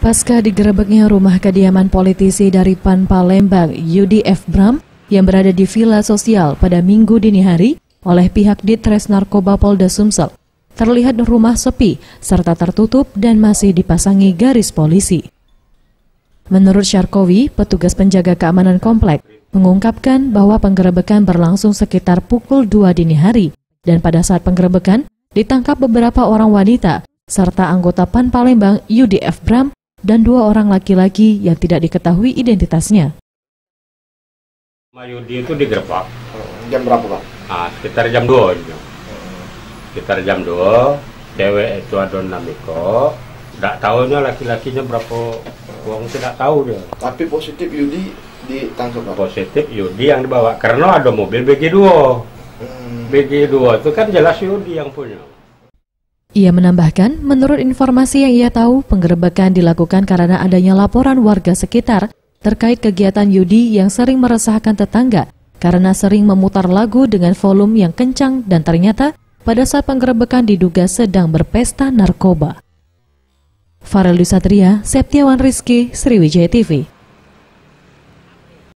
Pasca digerebeknya rumah kediaman politisi dari PAN Palembang, Yudi F. Bram, yang berada di Villa Sosial pada Minggu dini hari oleh pihak Ditres Narkoba Polda Sumsel, terlihat rumah sepi serta tertutup dan masih dipasangi garis polisi. Menurut Syarkowi, petugas penjaga keamanan komplek, mengungkapkan bahwa penggerebekan berlangsung sekitar pukul 2 dini hari dan pada saat penggerebekan ditangkap beberapa orang wanita serta anggota PAN Palembang Yudi F. Bram dan 2 orang laki-laki yang tidak diketahui identitasnya. Yudi itu digerebek. Jam berapa, Pak? Sekitar jam 2 gitu. Sekitar jam 2, cewek itu ada Namiko, tidak tahunya laki-lakinya berapa uang, tidak tahu dia. Tapi positif Yudi ditangkap, Pak? Positif Yudi yang dibawa, karena ada mobil BG2. BG2 itu kan jelas Yudi yang punya. Ia menambahkan, menurut informasi yang ia tahu, penggerebekan dilakukan karena adanya laporan warga sekitar terkait kegiatan Yudi yang sering meresahkan tetangga karena sering memutar lagu dengan volume yang kencang dan ternyata pada saat penggerebekan diduga sedang berpesta narkoba. Farel Dusatria, Septiawan Rizky, Sriwijaya TV.